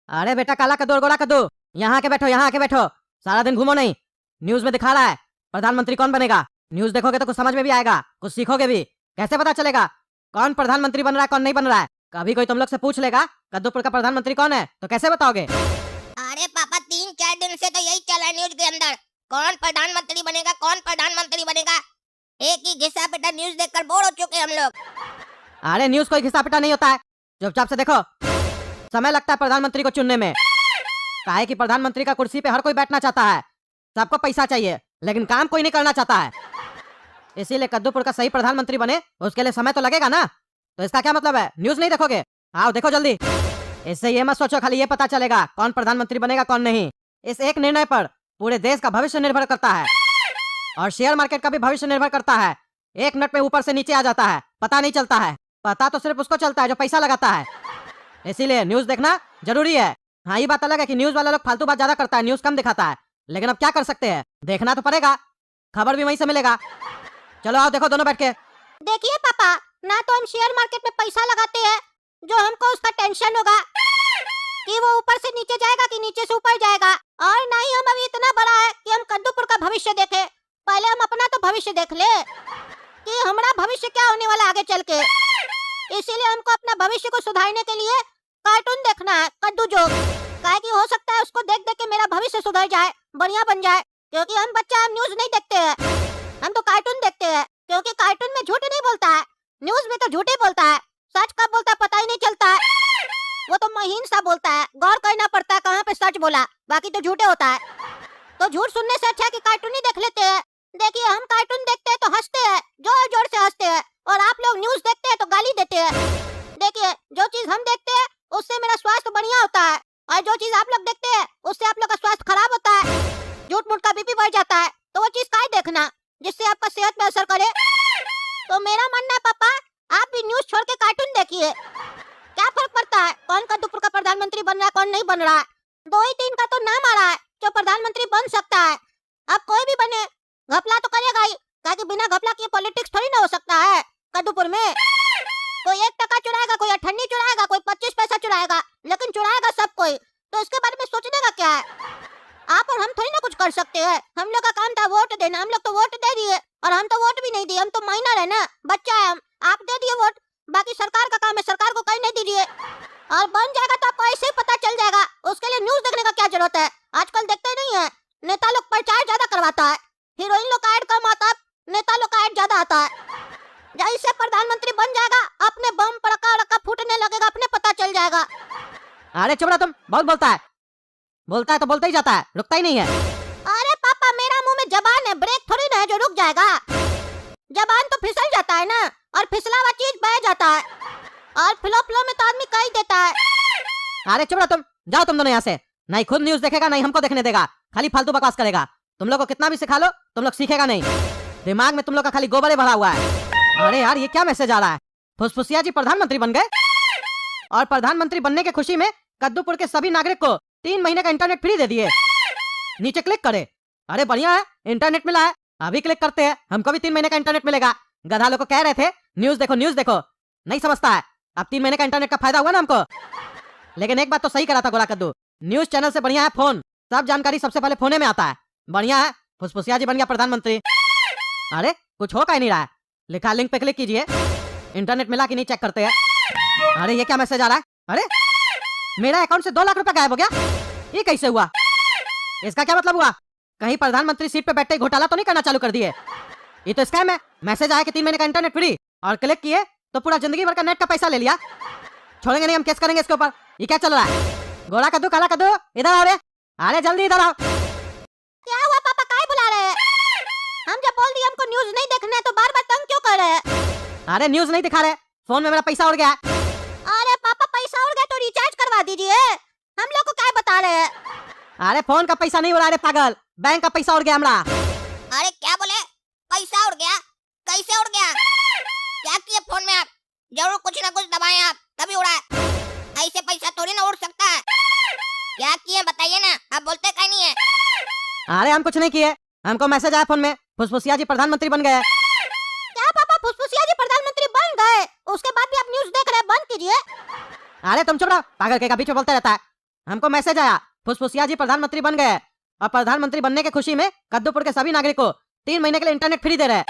अरे बेटा काला कद्दू और गोरा कद्दू, यहाँ आके बैठो, यहाँ आके बैठो। सारा दिन घूमो नहीं। न्यूज में दिखा रहा है प्रधानमंत्री कौन बनेगा। न्यूज देखोगे तो कुछ समझ में भी आएगा, कुछ सीखोगे भी। कैसे पता चलेगा कौन प्रधानमंत्री बन रहा है कौन नहीं बन रहा है? कभी कोई तुम लोग से पूछ लेगा कद्दूपुर का प्रधानमंत्री कौन है तो कैसे बताओगे? अरे पापा 3-4 दिन से तो यही चला न्यूज के अंदर, कौन प्रधानमंत्री बनेगा, कौन प्रधानमंत्री बनेगा। एक ही घिसा पिटा न्यूज देखकर बोर हो चुके हम लोग। अरे न्यूज कोई घिसा पिटा नहीं होता है, चुपचाप से देखो। समय लगता है प्रधानमंत्री को चुनने में, काहे कि प्रधानमंत्री का कुर्सी पे हर कोई बैठना चाहता है, सबको पैसा चाहिए, लेकिन काम कोई नहीं करना चाहता है। इसीलिए कद्दूपुर का सही प्रधानमंत्री बने उसके लिए समय तो लगेगा ना। तो इसका क्या मतलब है न्यूज नहीं देखोगे? आओ देखो जल्दी। इससे ये मत सोचो खाली ये पता चलेगा कौन प्रधानमंत्री बनेगा कौन नहीं। इस एक निर्णय पर पूरे देश का भविष्य निर्भर करता है, और शेयर मार्केट का भी भविष्य निर्भर करता है। एक मिनट में ऊपर से नीचे आ जाता है, पता नहीं चलता है। पता तो सिर्फ उसको चलता है जो पैसा लगाता है। इसीलिए न्यूज देखना जरूरी है। हाँ ये बात अलग है कि न्यूज वाला लोग फालतू बात ज्यादा करता है, न्यूज कम दिखाता है, लेकिन अब क्या कर सकते हैं, देखना तो पड़ेगा। खबर भी वहीं से मिलेगा। चलो आओ देखो दोनों बैठ के। देखिए पापा, ना तो हम शेयर मार्केट में पैसा लगाते हैं जो हमको उसका टेंशन होगा कि वो ऊपर से नीचे जाएगा कि नीचे से ऊपर जाएगा, और ना ही हम अभी इतना बड़ा है कि हम कद्दूपुर का भविष्य देखें। पहले हम अपना तो भविष्य देख ले कि हमारा भविष्य क्या होने वाला आगे चल के। इसीलिए हमको अपना भविष्य को सुधारने के लिए कार्टून देखना है, कद्दू जोक। काहे कि हो सकता है उसको देख देख के मेरा भविष्य सुधर जाए, बढ़िया बन जाए। क्योंकि हम बच्चा, हम न्यूज नहीं देखते हैं, हम तो कार्टून देखते हैं। क्योंकि कार्टून में झूठ नहीं बोलता है, न्यूज में तो झूठ ही बोलता है। सच कब बोलता है पता ही नहीं चलता है, वो तो महीन सा बोलता है, गौर करना पड़ता है कहाँ पे सच बोला, बाकी तो झूठे होता है। तो झूठ सुनने से अच्छा है कि कार्टून ही देख लेते हैं। देखिए हम कार्टून देखते हैं तो हंसते हैं, जोर जोर से हंसते हैं, और आप लोग न्यूज देखते हैं तो गाली देते हैं। देखिए जो चीज हम देखते हैं उससे मेरा स्वास्थ्य बढ़िया होता है, और जो चीज आप लोग देखते हैं उससे आप लोग का स्वास्थ्य खराब होता है। झूठ मूठ का बीपी बढ़ जाता है, तो वो चीज काहे देखना जिससे आपका सेहत पे असर करे। तो मेरा मानना है पापा, आप भी न्यूज छोड़ के कार्टून देखिए। क्या फर्क पड़ता है कौन कद्दूपुर का प्रधानमंत्री बन रहा है कौन नहीं बन रहा है? 2 ही 3 का तो नाम आ रहा है जो प्रधानमंत्री बन सकता है। अब कोई भी बने घपला तो करेगा ही, क्योंकि बिना घपला किए पॉलिटिक्स थोड़ी ना हो सकता है कद्दूपुर में। कोई 1 टका चुराएगा, कोई 98 चुराएगा, कोई 25 पैसा चुराएगा, लेकिन चुराएगा सब कोई। तो इसके बारे में सोचने का क्या है? आप और हम थोड़ी ना कुछ कर सकते हैं। हम लोग का काम था वोट देना, हम लोग तो वोट दे दिए, और हम तो वोट भी नहीं दिए, हम तो माइनर है ना, बच्चा है हम। आप दे दिए वोट, बाकी सरकार का काम है, सरकार को कहीं नहीं दीजिए। और बन जाएगा तो आपको ऐसे ही पता चल जाएगा, उसके लिए न्यूज देखने का क्या जरूरत है। आजकल देखते नहीं है, नेता लोग प्रचार ज्यादा करवाता है, हीरोइन लोग का एड कम आता है, नेता लोग का एड ज्यादा आता है। जैसे प्रधानमंत्री बन जाएगा अपने बम पड़का उड़का फूटने लगेगा, अपने पता चल जाएगा। अरे चुप रहो तुम, बहुत बोलता है, बोलता है तो बोलता ही जाता है, रुकता ही नहीं है। अरे पापा मेरा मुंह में जबान है, ब्रेक थोड़ी ना है जो रुक जाएगा। जबान तो फिसल जाता है ना, और फिसला हुआ चीज बह जाता है, और फ्लो फ्लो में तो आदमी कह ही देता है। अरे चुप रहो तुम, जाओ तुम दोनों यहाँ से। नहीं खुद न्यूज देखेगा नहीं हमको देखने देगा, खाली फालतू बकवास करेगा। तुम लोग को कितना भी सिखा लो तुम लोग सीखेगा नहीं, दिमाग में तुम लोग का खाली गोबर ही भरा हुआ है। अरे यार ये क्या मैसेज आ रहा है, फुसफुसिया जी प्रधानमंत्री बन गए, और प्रधानमंत्री बनने की खुशी में कद्दूपुर के सभी नागरिक को 3 महीने का इंटरनेट फ्री दे दिए। नीचे क्लिक करे, अरे बढ़िया है इंटरनेट मिला है, अभी क्लिक करते हैं हमको भी 3 महीने का इंटरनेट मिलेगा। गधा लोग को कह रहे थे न्यूज देखो न्यूज देखो, नहीं समझता है। अब 3 महीने का इंटरनेट का फायदा हुआ ना हमको। लेकिन एक बात तो सही करा था गोला कद्दू, न्यूज चैनल से बढ़िया है फोन, सब जानकारी सबसे पहले फोने में आता है। बढ़िया है फुसफुसिया जी बन गया प्रधानमंत्री। अरे कुछ हो कहीं नहीं रहा है, लिखा लिंक पे क्लिक कीजिए, इंटरनेट मिला कि नहीं चेक करते हैं। अरे ये क्या मैसेज आ रहा है, अरे मेरा अकाउंट से 2 लाख रुपए गायब हो गया, ये कैसे हुआ? इसका क्या मतलब हुआ? कहीं प्रधानमंत्री सीट पे बैठे ही घोटाला तो नहीं करना चालू कर दिए? ये तो स्कैम है। मैसेज आया कि 3 महीने का इंटरनेट फ्री, और क्लिक किए तो पूरा जिंदगी भर का नेट का पैसा ले लिया। छोड़ेंगे नहीं, हम केस करेंगे इसके ऊपर। ये क्या चल रहा है? गोरा कद्दू काला कद्दू इधर आओ रे, अरे जल्दी इधर आओ। क्या हुआ पापा, काहे बुला रहे हैं? हम जब बोल दिए हमको न्यूज नहीं देखना है तो बार बार तंग क्यों कर रहे हैं? अरे न्यूज नहीं दिखा रहे, फोन में मेरा पैसा उड़ गया। अरे पापा पैसा उड़ गया तो रिचार्ज करवा दीजिए, हम लोग को क्या बता रहे हैं? अरे फोन का पैसा नहीं उड़ा रे पागल, बैंक का पैसा उड़ गया हमारा। अरे क्या बोले, पैसा उड़ गया? कैसे उड़ गया? क्या किए फोन में आप? जरूर कुछ ना कुछ दबाए आप, तभी उड़ा है। ऐसे पैसा थोड़ी ना उड़ सकता है। क्या किए बताइए ना, आप बोलते कहीं नहीं है। अरे हम कुछ नहीं किए, हमको मैसेज आया फोन में फुसफुसिया जी प्रधानमंत्री बन गए। क्या पापा फुसफुसिया जी प्रधानमंत्री बन गए? उसके बाद भी आप न्यूज देख रहे हैं, बंद कीजिए। अरे तुम चुप रहो, पागल के बीच में बोलता रहता है। हमको मैसेज आया फुसफुसिया जी प्रधानमंत्री बन गए और प्रधानमंत्री बनने की खुशी में कद्दूपुर के सभी नागरिक को 3 महीने के लिए इंटरनेट फ्री दे रहे हैं।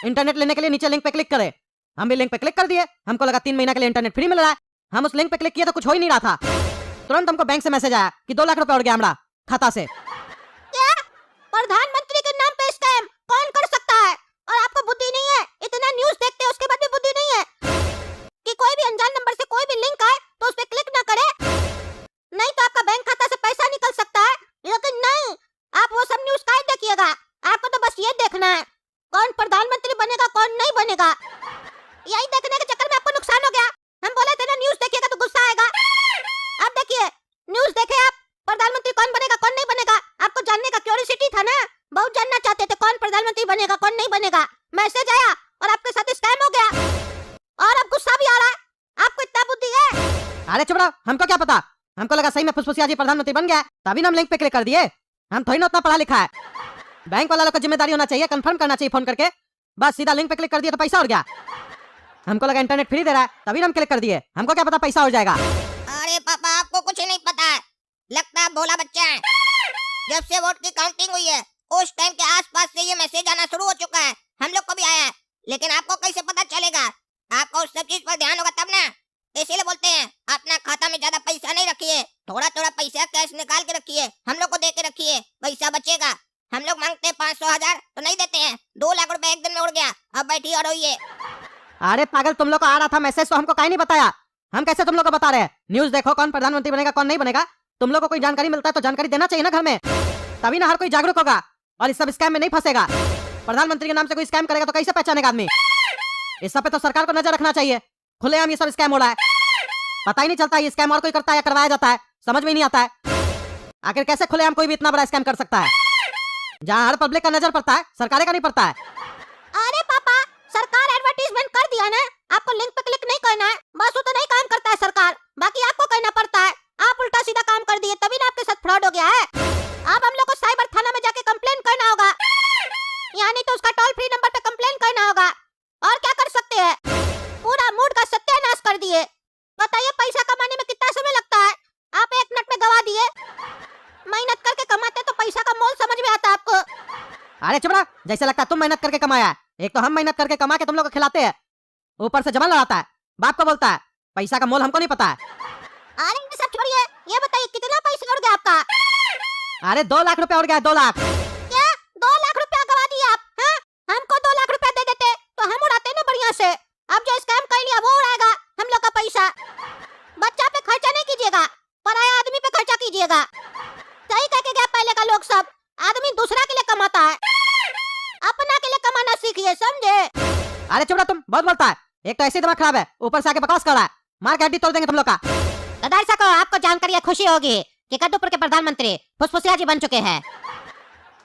इंटरनेट लेने के लिए नीचे लिंक पे क्लिक करें। हम भी लिंक पे क्लिक कर दिए। हमको लगा 3 महीने के लिए इंटरनेट फ्री मिल रहा है। हम उस लिंक पे क्लिक किए तो कुछ हो ही नहीं रहा था। तुरंत हमको बैंक से मैसेज आया कि 2 लाख रुपए उड़ गया हमारा खाता से। क्या प्रधानमंत्री के नाम पे स्कैम कौन कर सकता है? और आपको बुद्धि नहीं है? इतना न्यूज़ देखते हैं उसके बाद भी बुद्धि नहीं है कि कोई भी अनजान नंबर से कोई भी लिंक आए तो उस पे क्लिक ना करे, नहीं तो आपका बैंक खाता से पैसा निकल सकता है। लेकिन नहीं, आप वो सब न्यूज़ काहे देखिएगा। आपको तो बस ये देखना है कौन प्रधानमंत्री बनेगा कौन नहीं बनेगा। यही देखने के चक्कर में आपको नुकसान हो गया। हम बोले थे ना न्यूज़ देखिएगा तो गुस्सा आएगा। अब देखिए न्यूज़ देखे आप, प्रधानमंत्री कौन बनेगा कौन नहीं बनेगा, आपको जानने का क्यूरियोसिटी था ना, बहुत जानना चाहते थे कौन प्रधानमंत्री बनेगा कौन नहीं बनेगा। मैसेज आया और आपके साथ स्कैम हो गया और अब गुस्सा भी आ रहा है। आपको इतना बुद्धि है? अरे चुप रहो, हमको क्या पता। हमको लगा सही में फुसफुसिया जी प्रधानमंत्री बन गया, तभी ना हम लिंक पे क्लिक कर दिए। हम थोड़ी ना उतना पढ़ा लिखा है। बैंक वाला लोग को जिम्मेदारी होना चाहिए, कंफर्म करना चाहिए फोन करके। बस सीधा लिंक पे क्लिक कर दिया तो पैसा उड़ गया। हमको लगा इंटरनेट फ्री दे रहा है, तभी हम क्लिक कर दिए। हमको क्या पता पैसा उड़ जाएगा। अरे पापा आपको कुछ नहीं पता है, लगता है भोला बच्चा है। जब से वोट की काउंटिंग हुई है उस टाइम के आसपास से ये मैसेज आना शुरू हो चुका है। हम लोग को भी आया है, लेकिन आपको कैसे पता चलेगा? आपको उस सब चीज पर ध्यान होगा तब ना। इसीलिए बोलते हैं अपना खाता में ज्यादा पैसा नहीं रखिए, थोड़ा थोड़ा पैसा कैश निकाल के रखिए, हम लोग को दे के रखिए, पैसा बचेगा। हम लोग मांगते हैं 500,000 तो नहीं देते हैं। 2 लाख रुपए एक दिन में उड़ गया। अब बैठिए और रोइए। अरे पागल, तुम लोग को आ रहा था मैसेज तो हमको काहे नहीं बताया? हम कैसे तुम लोग को बता रहे हैं? न्यूज़ देखो कौन प्रधानमंत्री बनेगा कौन नहीं बनेगा। तुम लोग को कोई जानकारी मिलता है तो जानकारी देना चाहिए ना घर में, तभी ना हर कोई जागरूक होगा और इस सब स्कैम में नहीं फंसेगा। प्रधानमंत्री के नाम से कोई स्कैम करेगा तो कैसे पहचानेगा आदमी? इस सब पे तो सरकार को नजर रखना चाहिए। खुलेआम ये सब स्कैम हो रहा है, पता ही नहीं चलता ये स्कैम और कोई करता है या करवाया जाता है, समझ में नहीं आता है। आखिर कैसे खुलेआम कोई भी इतना बड़ा स्कैम कर सकता है जहाँ हर पब्लिक का नजर पड़ता है, सरकारें का नहीं पड़ता है। अरे पापा, सरकार एडवर्टीजमेंट कर दिया ना, आपको लिंक पे क्लिक नहीं करना है, बस उतना नहीं काम करता है सरकार, बाकी आपको करना पड़ता है। आप उल्टा सीधा काम कर दिए तभी ना आपके साथ फ्रॉड हो गया है। अब हम लोग को साइबर थाना में जाके कंप्लेन करना होगा, यानी तो उसका टोल फ्री नंबर पे कंप्लेन करना होगा। और क्या कर सकते हैं, पूरा मूड का सत्यानाश कर दिए। बताइए पैसा कमाने में कितना समय लगता है, आप 1 मिनट में गवा दिए। मेहनत करके कमाते तो पैसा का मोल समझ में आता आपको। अरे चुप रहा, जैसे लगता है तुम मेहनत करके कमाया है। एक तो हम मेहनत करके कमा के तुम लोग को खिलाते हैं, ऊपर से जमा लड़ाता है, बाप को बोलता है पैसा का मोल हमको नहीं पता है। अरे ये सब छोड़िए, ये बताइए कितना पैसा उड़ गया आपका? अरे 2 लाख रुपया उड़ गया, 2 लाख। क्या 2 लाख रुपया गवा दिए आप? हैं? हमको 2 लाख रुपया दे देते तो हम उड़ाते ना बढ़िया से। अब जो स्कैम कर लिया वो उड़ाएगा हम लोग का पैसा। बच्चा पे खर्चा नहीं कीजिएगा, पराया आदमी पे खर्चा कीजिएगा। सही कह के गया पहले का लोग सब, आदमी दूसरा के लिए कमाता है, अपना के लिए कमाना सीखिए, समझे? अरे चुप रहा, तुम बहुत बोलता है। एक तो ऐसे दिमाग खराब है, ऊपर से आके बकवास कर रहा है। मार के हड्डी तोड़ देंगे तुम लोग का। तो दर्शकों, आपको जानकर ये खुशी होगी कि कद्दूपुर के प्रधानमंत्री फुसफुसिया जी बन चुके हैं।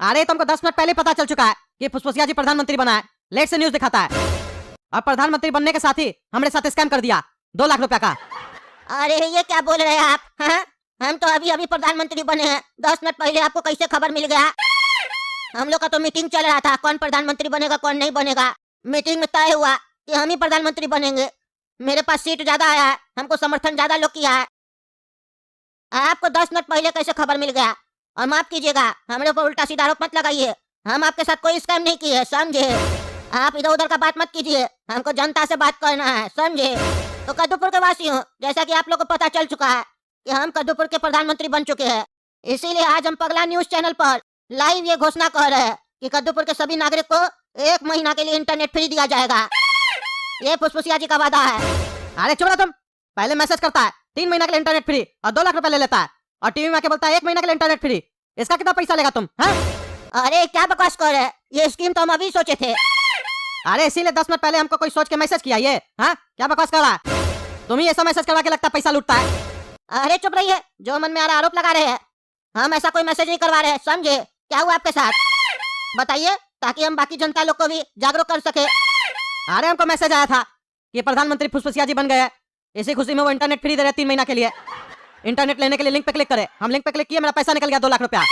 अरे तुमको 10 मिनट पहले पता चल चुका है कि फुसफुसिया जी प्रधानमंत्री बना है, लेट से न्यूज दिखाता है। अब प्रधानमंत्री बनने के साथ ही हमारे साथ स्कैम कर दिया 2 लाख रुपया का। अरे ये क्या बोल रहे हैं आप? हाँ? हम तो अभी अभी प्रधानमंत्री बने हैं, 10 मिनट पहले आपको कैसे खबर मिल गया? हम लोग का तो मीटिंग चल रहा था, कौन प्रधानमंत्री बनेगा कौन नहीं बनेगा। मीटिंग में तय हुआ कि हम ही प्रधानमंत्री बनेंगे। मेरे पास सीट ज्यादा आया है, हमको समर्थन ज्यादा लोग किया है। आपको 10 मिनट पहले कैसे खबर मिल गया? और माफ कीजिएगा, हमारे ऊपर उल्टा सीधा आरोप मत लगाइए, हम आपके साथ कोई स्कैम नहीं किए, समझे? आप इधर उधर का बात मत कीजिए, हमको जनता से बात करना है, समझे? तो कद्दूपुर के वासी हूँ, जैसा कि आप लोग को पता चल चुका है कि हम कद्दूपुर के प्रधानमंत्री बन चुके हैं। इसीलिए आज हम पगला न्यूज चैनल पर लाइव ये घोषणा कर रहे हैं कि कद्दूपुर के सभी नागरिक को 1 महीना के लिए इंटरनेट फ्री दिया जाएगा। ये फुसफुसिया जी का वादा है। अरे चुप रहा तुम, पहले मैसेज करता है 3 महीना के लिए इंटरनेट फ्री और 2 लाख रुपए ले लेता है, और टीवी में आके बोलता है 1 महीना के लिए इंटरनेट फ्री। इसका कितना पैसा लेगा तुम? हाँ? अरे क्या बकवास कर रहे हैं, ये स्कीम तो हम अभी सोचे थे। अरे इसीलिए 10 मिनट पहले हमको कोई सोच के मैसेज किया ये। हाँ, क्या बकवास कर रहा है? तुम ही ऐसा मैसेज करवा के लगता है पैसा लूटता है। अरे चुप रहिए, जो मन में आ रहा आरोप लगा रहे हैं, हम ऐसा कोई मैसेज नहीं करवा रहे हैं, समझे? क्या हुआ आपके साथ बताइए, ताकि हम बाकी जनता लोग को भी जागरूक कर सके। अरे हमको मैसेज आया था कि प्रधानमंत्री फुसफुसिया जी बन गए, इसी खुशी में वो इंटरनेट फ्री दे रहे 3 महीना के लिए। इंटरनेट लेने के लिए लिंक पे क्लिक करें। हम लिंक पे क्लिक किए, मेरा पैसा निकल गया 2 लाख रुपया।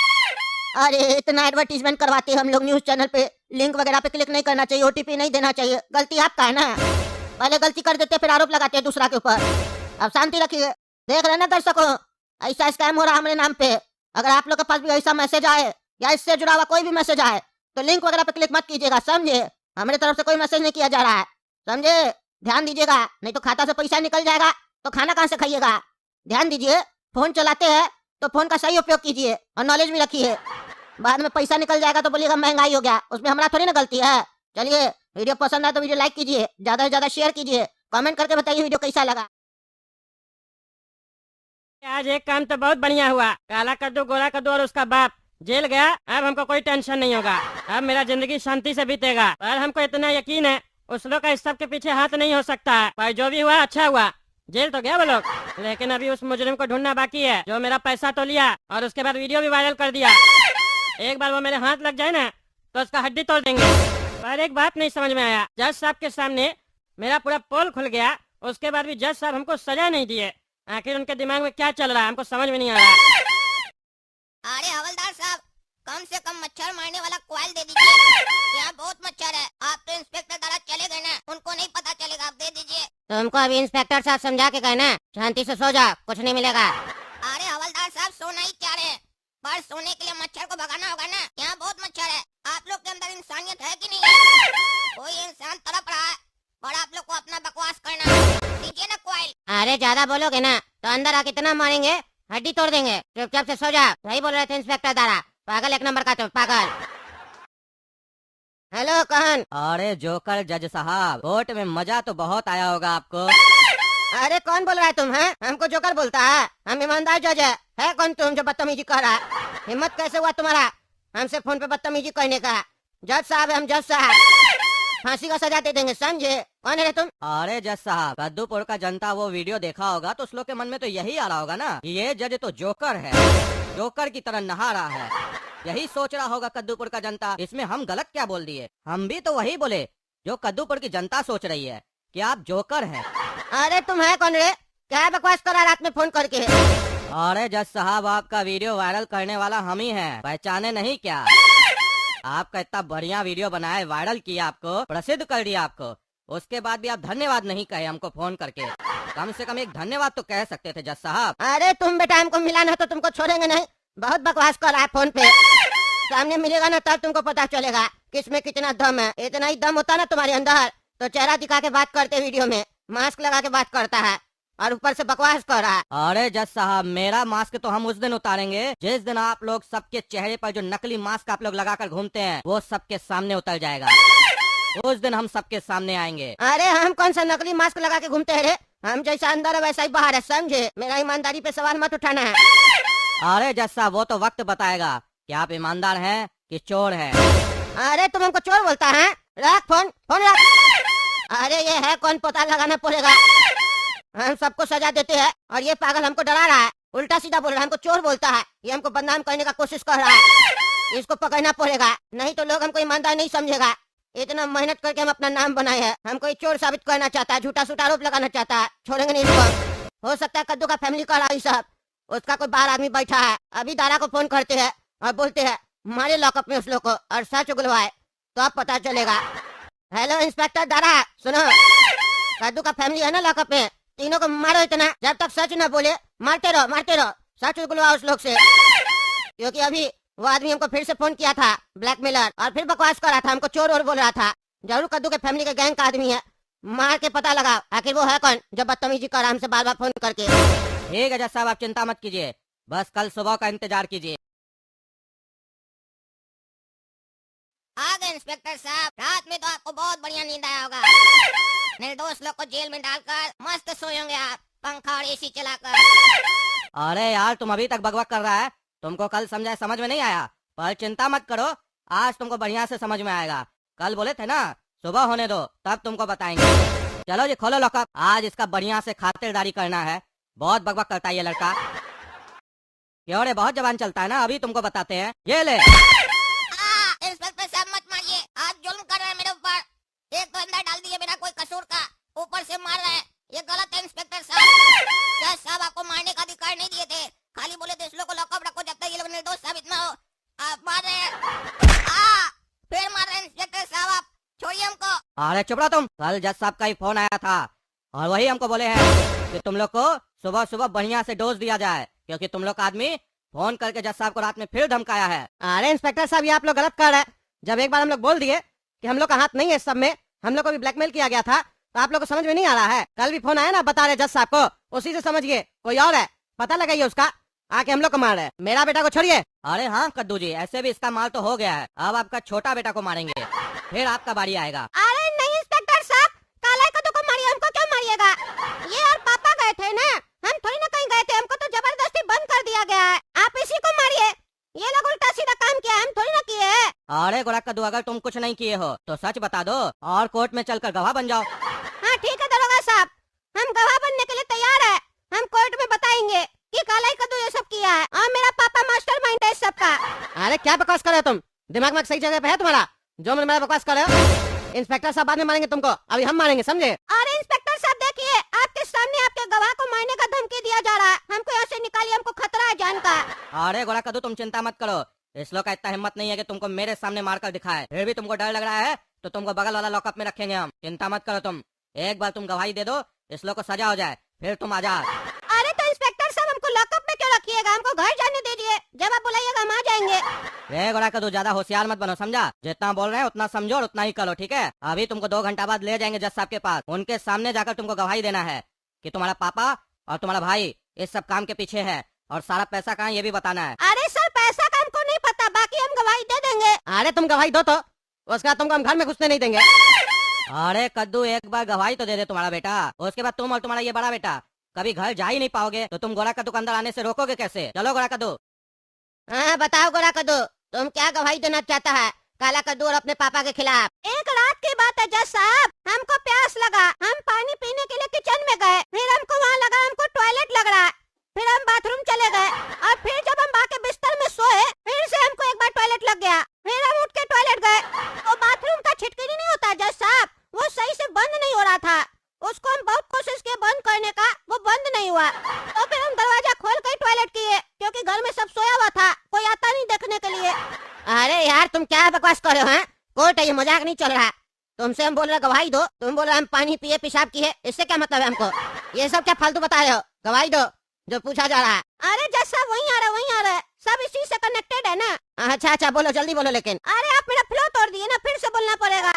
अरे इतना एडवर्टीजमेंट करवाते हैं हम लोग न्यूज चैनल पे, लिंक वगैरह पे क्लिक नहीं करना चाहिए, ओटीपी नहीं देना चाहिए, गलती आपका है ना। पहले गलती कर देते फिर आरोप लगाते हैं दूसरा के ऊपर। अब शांति रखिए। देख रहे ना दर्शकों, ऐसा स्कैम हो रहा है हमारे नाम पे। अगर आप लोग के पास भी ऐसा मैसेज आए या इससे जुड़ा हुआ कोई भी मैसेज आए तो लिंक वगैरह पे क्लिक मत कीजिएगा, समझे? हमारे तरफ से कोई मैसेज नहीं किया जा रहा है, समझे? ध्यान दीजिएगा, नहीं तो खाता से पैसा निकल जाएगा तो खाना कहाँ से खाइएगा? ध्यान दीजिए, फोन चलाते हैं तो फोन का सही उपयोग कीजिए और नॉलेज भी रखिए। बाद में पैसा निकल जाएगा तो बोलिएगा महंगाई हो गया, उसमें हमारा थोड़ी ना गलती है। चलिए, वीडियो पसंद आए तो वीडियो लाइक कीजिए, ज्यादा से ज्यादा शेयर कीजिए, कमेंट करके बताइए वीडियो कैसा लगा। आज एक काम तो बहुत बढ़िया हुआ, काला कद्दू गोरा कद्दू और उसका बाप जेल गया। अब हमको कोई टेंशन नहीं होगा, अब मेरा जिंदगी शांति से बीतेगा। और हमको इतना यकीन है उस लोग का इस सब के पीछे हाथ नहीं हो सकता है। पर जो भी हुआ अच्छा हुआ, जेल तो गया वो लोग, लेकिन अभी उस मुजरिम को ढूंढना बाकी है जो मेरा पैसा तो लिया और उसके बाद वीडियो भी वायरल कर दिया। एक बार वो मेरे हाथ लग जाए ना तो उसका हड्डी तोड़ देंगे। पर एक बात नहीं समझ में आया, जज साहब के सामने मेरा पूरा पोल खुल गया, उसके बाद भी जज साहब हमको सजा नहीं दिए। आखिर उनके दिमाग में क्या चल रहा है हमको समझ में नहीं आ रहा। अरे हवलदार साहब, कम से कम मच्छर मारने वाला कॉइल दे दीजिए। यहाँ बहुत मच्छर है। आप तो इंस्पेक्टर द्वारा चले गए ना, उनको नहीं पता चलेगा, आप दे दीजिए। तुमको अभी इंस्पेक्टर साहब समझा के कहना, शांति से सो जा, कुछ नहीं मिलेगा। अरे हवलदार साहब, सोना ही चाह रहे हैं, पर सोने के लिए मच्छर को भगाना होगा ना। यहाँ बहुत मच्छर है। आप लोग के अंदर इंसानियत है कि नहीं है? कोई इंसान तड़प रहा है और आप लोग को अपना बकवास करना है। दीजिए ना कॉइल। अरे ज्यादा बोलोगे ना तो अंदर आके इतना मारेंगे हड्डी तोड़ देंगे। चुपचाप से सो जा। सही बोल रहे थे इंस्पेक्टर दारा, पागल एक नंबर का तुम, पागल। हेलो कौन? अरे जोकर जज साहब, कोर्ट में मजा तो बहुत आया होगा आपको। अरे कौन बोल रहा है तुम? है हमको जोकर बोलता है? हम ईमानदार जज है कौन तुम जो बदतमीजी कर रहा है? हिम्मत कैसे हुआ तुम्हारा हमसे फोन पे बदतमीजी करने का? जज साहब है हम, जज साहब, फांसी का सजा दे देंगे, समझे? कौन है रे तुम? अरे जज साहब, कद्दूपुर का जनता वो वीडियो देखा होगा तो उस लोग के मन में तो यही आ रहा होगा ना कि ये जज तो जोकर है, जोकर की तरह नहा रहा है। यही सोच रहा होगा कद्दूपुर का जनता, इसमें हम गलत क्या बोल दिए? हम भी तो वही बोले जो कद्दूपुर की जनता सोच रही है कि आप जोकर हैं। अरे तुम है कौन रे? क्या बकवास करा रात में फोन करके? अरे जज साहब, आपका वीडियो वायरल करने वाला हम ही हैं, पहचाने नहीं क्या? आपका इतना बढ़िया वीडियो बनाया, वायरल किया, आपको प्रसिद्ध कर दिया आपको, उसके बाद भी आप धन्यवाद नहीं कहे हमको फोन करके। कम से कम एक धन्यवाद तो कह सकते थे जज साहब। अरे तुम बेटा हमको मिला ना तो तुमको छोड़ेंगे नहीं। बहुत बकवास कर रहा है फोन पे, सामने मिलेगा ना तब तुमको पता चलेगा किसमें कितना दम है। इतना ही दम होता ना तुम्हारे अंदर तो चेहरा दिखा के बात करते वीडियो में, मास्क लगा के बात करता है और ऊपर से बकवास कर रहा है। अरे जज साहब, मेरा मास्क तो हम उस दिन उतारेंगे जिस दिन आप लोग सबके चेहरे पर जो नकली मास्क आप लोग लगाकर घूमते हैं वो सबके सामने उतर जाएगा। उस दिन हम सबके सामने आएंगे। अरे हम कौन सा नकली मास्क लगा के घूमते हैं रे? हम जैसा अंदर है वैसा ही बाहर है, समझे? मेरा ईमानदारी पे सवाल मत उठाना है। अरे जज साहब, वो तो वक्त बताएगा कि आप ईमानदार हैं कि चोर हैं। अरे तुम हमको चोर बोलता है? रख फोन, फोन रख। अरे ये है कौन, पता लगाना पड़ेगा। हम सबको सजा देते हैं और ये पागल हमको डरा रहा है, उल्टा सीधा बोल रहा है, हमको चोर बोलता है। ये हमको बदनाम करने का कोशिश कर रहा है, इसको पकड़ना पड़ेगा, नहीं तो लोग हमको ईमानदार नहीं समझेगा। इतना मेहनत करके हम अपना नाम बनाए हैं, हमको ये चोर साबित करना चाहता है, झूठा सूठा आरोप लगाना चाहता है। छोड़ेंगे नहीं इसको। हो सकता है कद्दू का फैमिली कर रहा है सब, उसका कोई बाहर आदमी बैठा है। अभी दारा को फोन करते हैं और बोलते हैं मारे लॉकअप में उस लोग को और सच उगलवाए तो अब पता चलेगा। हेलो इंस्पेक्टर दारा, सुनो, कद्दू का फैमिली है ना लॉकअप में, तीनों को मारो इतना, जब तक सच न बोले मारते रहो, सच उगलवाओ उस लोग से। क्योंकि अभी वो आदमी हमको फिर से फोन किया था, ब्लैकमेलर, और फिर बकवास कर रहा था, हमको चोर और बोल रहा था। जरूर कद्दू के फैमिली के गैंग का आदमी है, मार के पता लगा आखिर वो है कौन जो बदतमीजी कर रहा हमसे बार बार फोन करके। ठीक है जज साहब, आप चिंता मत कीजिए, बस कल सुबह का इंतजार कीजिए। आ गए इंस्पेक्टर साहब, रात में तो आपको बहुत बढ़िया नींद आया होगा। निर्दोष लोग को जेल में डालकर मस्त सोए होंगे आप, पंखा और एसी चलाकर। अरे यार, तुम अभी तक बकबक कर रहा है, तुमको कल समझाया समझ में नहीं आया? पर चिंता मत करो, आज तुमको बढ़िया से समझ में आएगा। कल बोले थे ना सुबह होने दो तब तुमको बताएंगे। चलो जी खोलो लॉकअप, आज इसका बढ़िया से खातिरदारी करना है। बहुत बकबक करता है ये लड़का, क्यों रे? बहुत जवान चलता है ना, अभी तुमको बताते हैं। ये ले। इंस्पेक्टर साहब मत मारिए, आप जुल्म कर रहे हैं मेरे ऊपर। एक तो अंदर डाल दिए बिना कोई कसूर का, ऊपर से मार रहे हैं, ये गलत है इंस्पेक्टर साहब। जज साहब आपको मारने का अधिकार नहीं दिए थे, खाली बोले थे इस लोग को लॉकअप रखो जब तक ये लोग निर्दोष साबित ना हो। आप मार रहे हैं, फिर मार रहे हैं इंस्पेक्टर साहब, आप छोड़िए हमको। अरे चुप रहो तुम, कल जज साहब का ही फोन आया था और वही हमको बोले हैं कि तुम लोग को सुबह सुबह बढ़िया से डोज दिया जाए क्योंकि तुम लोग का आदमी फोन करके जज साहब को रात में फिर धमकाया है। अरे इंस्पेक्टर साहब, ये आप लोग गलत कर रहे हैं। जब एक बार हम लोग बोल दिए कि हम लोग का हाथ नहीं है इस सब में, हम लोग को भी ब्लैकमेल किया गया था, तो आप लोग को समझ में नहीं आ रहा है। कल भी फोन आया ना बता रहे जज साहब को, उसी से समझिए कोई और है, पता लगाइए उसका, आके हम लोग को मार रहे। मेरा बेटा को छोड़िए। अरे हाँ कद्दू जी, ऐसे भी इसका माल तो हो गया है, अब आपका छोटा बेटा को मारेंगे, फिर आपका बारी आएगा। अरे नहीं इंस्पेक्टर साहब, काला कद्दू को मारिए, हमको क्यों मारिएगा? ये और पापा गए थे ना, हम थोड़ी ना कहीं गए थे, हमको तो जबरदस्ती बंद कर दिया गया है। आप इसी को मारिए, ये लोग उल्टा सीधा काम किया, हम थोड़ी ना किए हैं। अरे गोरा कद्दू, अगर तुम कुछ नहीं किए हो तो सच बता दो और कोर्ट में चलकर गवाह बन जाओ। हाँ ठीक है दरोगा साहब, हम गवाह बनने के लिए तैयार है। हम कोर्ट में बताएंगे कि काला कद्दू ये सब किया है और मेरा पापा मास्टरमाइंड है इस सब का। अरे क्या बकवास कर रहे हो तुम? दिमाग में सही जगह पे है तुम्हारा? जो मेरा बकवास कर रहे हो। इंस्पेक्टर साहब बाद में मारेंगे तुमको, अभी हम मारेंगे, समझे? अरे इंस्पेक्टर साहब देखिए, आपके सामने आपके गवाह को मारने का धमकी दिया जा रहा है। हमको यहाँ से निकालिए, हमको खतरा है जान का। अरे गोरा कद्दू, तुम चिंता मत करो, इस लोग का इतना हिम्मत नहीं है कि तुमको मेरे सामने मार कर दिखाए। फिर भी तुमको डर लग रहा है तो तुमको बगल वाला लॉकअप में रखेंगे हम, चिंता मत करो तुम। एक बार तुम गवाही दे दो, इस लोग को सजा हो जाए, फिर तुम आजाद। अरे तो इंस्पेक्टर साहब हमको लॉकअप में क्यों रखिएगा? हमको घर जाने दीजिए, जब आप बुलाइएगा हम आ जाएंगे। रे गोरा कद्दू, ज्यादा होशियार मत बनो, समझा? जितना बोल रहे हैं उतना समझो और उतना ही करो, ठीक है? अभी तुमको 2 घंटा बाद ले जाएंगे जज साहब के पास, उनके सामने जाकर तुमको गवाही देना है कि तुम्हारा पापा और तुम्हारा भाई इस सब काम के पीछे है, और सारा पैसा कहाँ ये भी बताना है। अरे सर पैसा का हमको नहीं पता, बाकी हम गवाही दे देंगे। अरे तुम गवाही दो तो उसके बाद तुमको हम घर में घुसने नहीं देंगे। अरे कद्दू, एक बार गवाही तो दे दे तुम्हारा बेटा, उसके बाद तुम और तुम्हारा ये बड़ा बेटा कभी घर जा ही नहीं पाओगे, तो तुम गोरा कद्दू को अंदर आने से रोकोगे कैसे? चलो गोरा कद्दू। हाँ बताओ गोरा कद्दू, तुम क्या गवाही देना चाहता है काला कद्दू और अपने पापा के खिलाफ? एक रात की बात है जज साहब, हमको प्यास लगा, हम पानी पीने के लिए किचन में गए, फिर हमको वहाँ लगा हमको टॉयलेट लग रहा है, फिर हम बाथरूम चले गए, और फिर जब हम आके बिस्तर में सोए, फिर से हमको एक बार टॉयलेट लग गया, फिर हम उठ के टॉयलेट गए। वो बाथरूम का छिटकिनी नहीं होता जज साहब, वो सही से बंद नहीं हो रहा था, उसको हम बहुत कोशिश किए बंद करने का, वो बंद नहीं हुआ। तो फिर हम दरवाजा खोल कर टॉयलेट किए, क्योंकि घर में सब सोया हुआ था, कोई आता नहीं देखने के लिए। अरे यार तुम क्या बकवास कर रहे हो? हैं कोर्ट है, ये मजाक नहीं चल रहा। तुमसे हम बोल रहे गवाही दो, तुम बोल रहे हम पानी पिए पेशाब किए, इससे क्या मतलब है हमको? ये सब क्या फालतू बता रहे हो? गवाही दो जो पूछा जा रहा है। अरे जज साहब वहीं आ रहा है, सब इसी से कनेक्टेड है ना। अच्छा बोलो, जल्दी बोलो। लेकिन अरे आप मेरा फ्लो तोड़ दिए ना, फिर से बोलना पड़ेगा।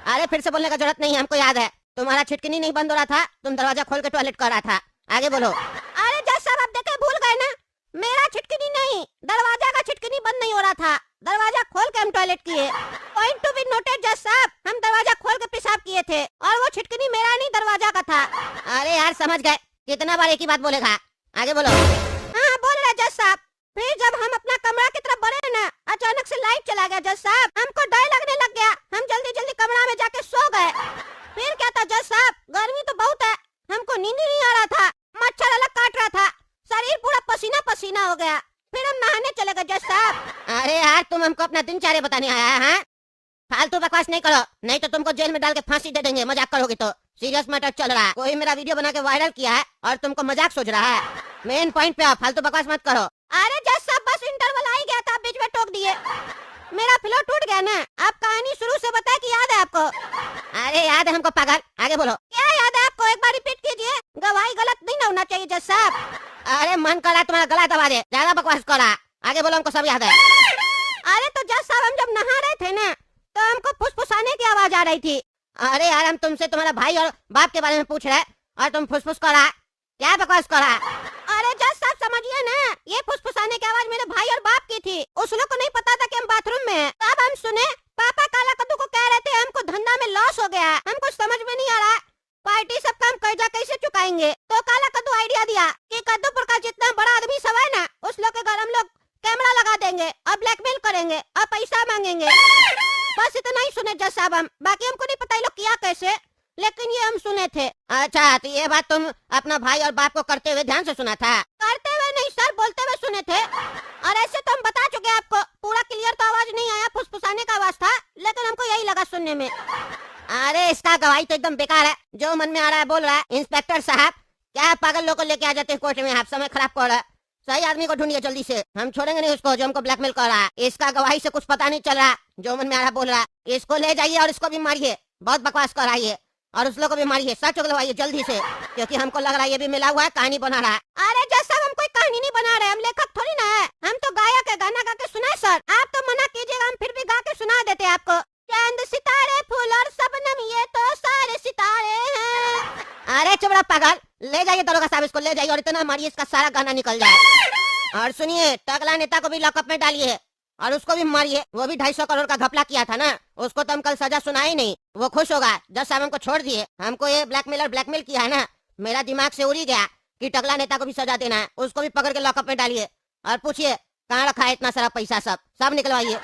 अरे फिर से बोलने का जरूरत नहीं है, हमको याद है तुम्हारा छिटकिनी नहीं बंद हो रहा था, तुम दरवाजा खोल के टॉयलेट कर रहा था। आगे बोलो। अरे जज साहब आप देखे भूल गए ना, मेरा छिटकिनी नहीं, दरवाजा का छिटकिनी बंद नहीं हो रहा था, दरवाजा खोल के हम टॉयलेट किए। पॉइंट टू बी नोटेड जज साहब, हम दरवाजा खोल के पेशाब किए थे, और वो छिटकिनी मेरा नहीं दरवाजा का था। अरे यार समझ गए, कितना बार एक ही बात बोलेगा? आगे बोलो। हाँ बोल रहे जज साहब। फिर जब हम अपना कमरा की तरफ बढ़े ना, अचानक से लाइट चला गया जज साहब, हमको डर लगने लग गया, हम जल्दी जल्दी कमरा में जाके सो गए। फिर क्या था जज साहब, गर्मी तो बहुत है, हमको नींद नहीं आ रहा था, मच्छर अलग काट रहा था, शरीर पूरा पसीना पसीना हो गया, फिर हम नहाने चले गए जज साहब। अरे यार तुम हमको अपना दिनचर्या बताने आया है? फालतू बकवास नहीं करो, नहीं तो तुमको जेल में डाल के फांसी दे देंगे। मजाक करोगे तो सीरियस मैटर चल रहा है, कोई मेरा वीडियो बना के वायरल किया है और तुमको मजाक सोच रहा है। मेन पॉइंट पे आओ, फालतू बकवास मत करो। अरे जज साहब बस इंटरवल आ ही गया था, बीच में टोक दिए, मेरा फ्लो टूट गया ना। आप कहानी शुरू से बताए कि याद है आपको? अरे याद है हमको पागल। आगे बोलो। क्या याद है आपको? एक बार रिपीट कीजिए, गवाही गलत नहीं ना होना चाहिए जज साहब। अरे मन कर रहा तुम्हारा गला दबा दे, ज्यादा बकवास कर रहा। आगे बोलो, हमको सब याद है। अरे तो जज साहब हम जब नहा रहे थे ना, तो हमको फुसफुसाने की आवाज आ रही थी। अरे यार हम तुमसे तुम्हारे भाई और बाप के बारे में पूछ रहे और तुम फुसफुस कर रहा, क्या बकवास कर रहा? अरे जज साहब समझिए ना, ये फुसफुसाने की आवाज मेरे भाई और बाप की थी, उस लोग को नहीं पता था कि हम बाथरूम में हैं। तब हम सुने पापा काला कद्दू को कह रहे थे हमको धंधा में लॉस हो गया, हमको समझ में नहीं आ रहा पार्टी सब काम कर्जा कैसे चुकाएंगे। तो काला कद्दू आइडिया दिया कि कद्दूपुर का जितना बड़ा आदमी सब है ना, उस लोग के घर हम लोग कैमरा लगा देंगे और ब्लैकमेल करेंगे और पैसा मांगेंगे। बस इतना ही सुने जज साहब हम, बाकी हमको नहीं पता ये लोग किया कैसे, लेकिन ये हम सुने थे। अच्छा तो ये बात तुम अपना भाई और बाप को करते हुए ध्यान से सुना था? करते हुए नहीं सर, बोलते हुए सुने थे। और ऐसे तो हम बता चुके आपको, पूरा क्लियर तो आवाज नहीं आया, फुसफुसाने का आवाज था, लेकिन हमको यही लगा सुनने में। अरे इसका गवाही तो एकदम बेकार है, जो मन में आ रहा है बोल रहा है। इंस्पेक्टर साहब क्या पागल लोग को लेके आ जाते हैं कोर्ट में, आप समय खराब कर रहा है। सही आदमी को ढूंढिए जल्दी से, हम छोड़ेंगे नहीं उसको जो हमको ब्लैकमेल कर रहा है। इसका गवाही से कुछ पता नहीं चल रहा, जो मन में आ रहा बोल रहा। इसको ले जाइए और इसको भी मारिए, बहुत बकवास कर रहा है, और उस लोग को भी मारिए, सच उगलवाइए जल्दी से, क्योंकि हमको लग रहा है ये भी मिला हुआ है, कहानी बना रहा है। अरे जज साहब हम कोई कहानी नहीं बना चबड़ा पागल, ले जाइए दरोगा साहब, इसको ले जाइए और इतना मारिए इसका सारा गहना निकल जाए। और सुनिए, टकला नेता को भी लॉकअप में डालिए और उसको भी मारिए, वो भी 250 करोड़ का घपला किया था ना, उसको तो हम कल सजा सुनाई नहीं, वो खुश होगा। जज साहब हमको छोड़ दिए, हमको ये ब्लैकमेल किया है ना, मेरा दिमाग से उड़ी गया कि टकला नेता को भी सजा देना है, उसको भी पकड़ के लॉकअप में डालिए और पूछिए कहाँ रखा है इतना सारा पैसा, सब निकलवाइए।